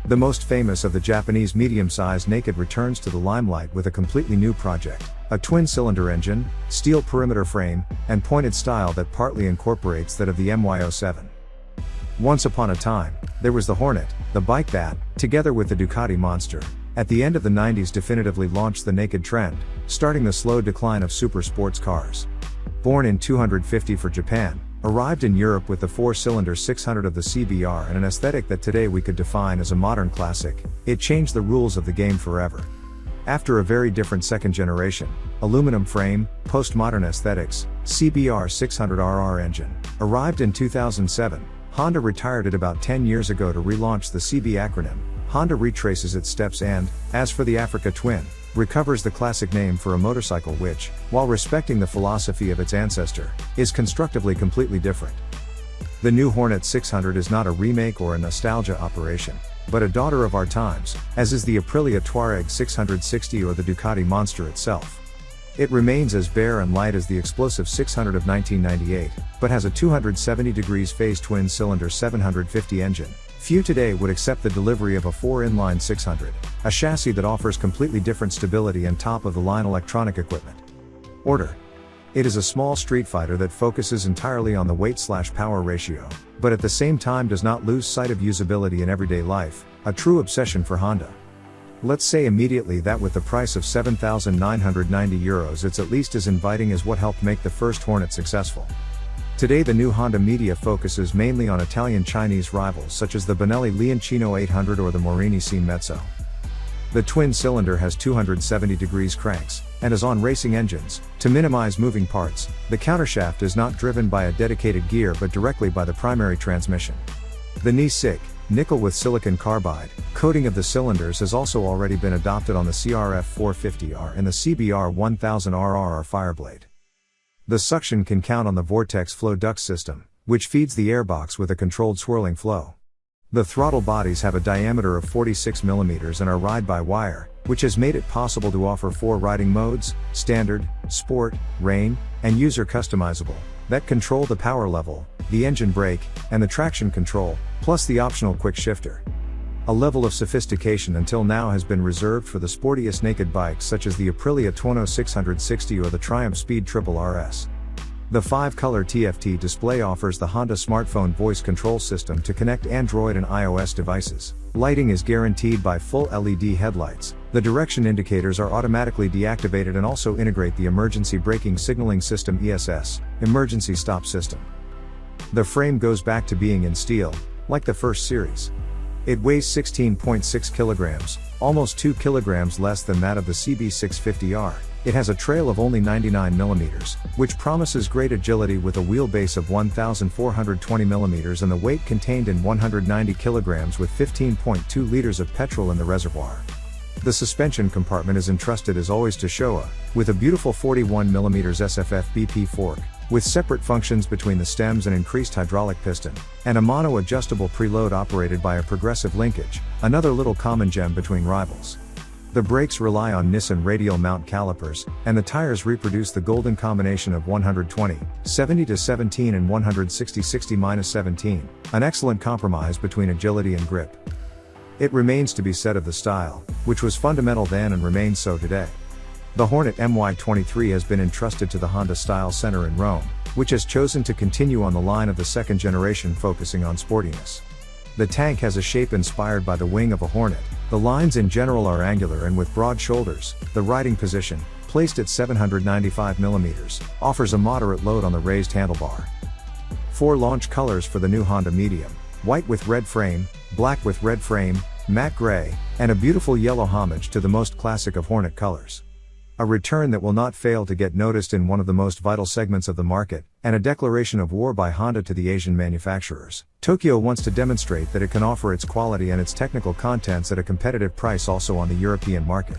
The most famous of the Japanese medium-sized naked returns to the limelight with a completely new project, a twin-cylinder engine, steel perimeter frame, and pointed style that partly incorporates that of the MY-07. Once upon a time, there was the Hornet, the bike that, together with the Ducati Monster, at the end of the 90s definitively launched the naked trend, starting the slow decline of super sports cars. Born in 250 for Japan, arrived in Europe with the 4-cylinder 600 of the CBR and an aesthetic that today we could define as a modern classic, it changed the rules of the game forever. After a very different second generation, aluminum frame, postmodern aesthetics, CBR 600RR engine, arrived in 2007, Honda retired it about 10 years ago to relaunch the CB acronym. Honda retraces its steps and, as for the Africa Twin, recovers the classic name for a motorcycle which, while respecting the philosophy of its ancestor, is constructively completely different. The new Hornet 600 is not a remake or a nostalgia operation, but a daughter of our times, as is the Aprilia Touareg 660 or the Ducati Monster itself. It remains as bare and light as the explosive 600 of 1998, but has a 270 degrees phase twin-cylinder 750 engine. Few today would accept the delivery of a 4-inline 600, a chassis that offers completely different stability and top-of-the-line electronic equipment. Order. It is a small street fighter that focuses entirely on the weight/power ratio, but at the same time does not lose sight of usability in everyday life, a true obsession for Honda. Let's say immediately that with the price of €7,990 it's at least as inviting as what helped make the first Hornet successful. Today the new Honda media focuses mainly on Italian-Chinese rivals such as the Benelli Leoncino 800 or the Morini C Mezzo. The twin-cylinder has 270 degrees cranks, and is on racing engines. To minimize moving parts, the countershaft is not driven by a dedicated gear but directly by the primary transmission. The Ni-SiC, nickel with silicon carbide, coating of the cylinders has also already been adopted on the CRF 450R and the CBR 1000RR Fireblade. The suction can count on the Vortex flow duct system, which feeds the airbox with a controlled swirling flow. The throttle bodies have a diameter of 46 mm and are ride-by-wire, which has made it possible to offer 4 riding modes, standard, sport, rain, and user customizable, that control the power level, the engine brake, and the traction control, plus the optional quick shifter. A level of sophistication until now has been reserved for the sportiest naked bikes such as the Aprilia Tuono 660 or the Triumph Speed Triple RS. The 5-color TFT display offers the Honda smartphone voice control system to connect Android and iOS devices. Lighting is guaranteed by full LED headlights. The direction indicators are automatically deactivated and also integrate the emergency braking signaling system ESS, emergency stop system. The frame goes back to being in steel, like the first series. It weighs 16.6 kilograms, almost 2 kilograms less than that of the CB750R. It has a trail of only 99 mm, which promises great agility with a wheelbase of 1,420 mm and the weight contained in 190 kilograms with 15.2 liters of petrol in the reservoir. The suspension compartment is entrusted as always to Showa, with a beautiful 41 mm SFF BP fork, with separate functions between the stems and increased hydraulic piston, and a mono-adjustable preload operated by a progressive linkage, another little common gem between rivals. The brakes rely on Nissan radial mount calipers, and the tires reproduce the golden combination of 120, 70-17 and 160, 60-17, an excellent compromise between agility and grip. It remains to be said of the style, which was fundamental then and remains so today. The Hornet MY23 has been entrusted to the Honda Style Center in Rome, which has chosen to continue on the line of the second generation focusing on sportiness. The tank has a shape inspired by the wing of a Hornet, the lines in general are angular and with broad shoulders. The riding position, placed at 795 mm, offers a moderate load on the raised handlebar. 4 launch colors for the new Honda Medium: white with red frame, black with red frame, matte gray, and a beautiful yellow homage to the most classic of Hornet colors. A return that will not fail to get noticed in one of the most vital segments of the market, and a declaration of war by Honda to the Asian manufacturers. Tokyo wants to demonstrate that it can offer its quality and its technical contents at a competitive price also on the European market.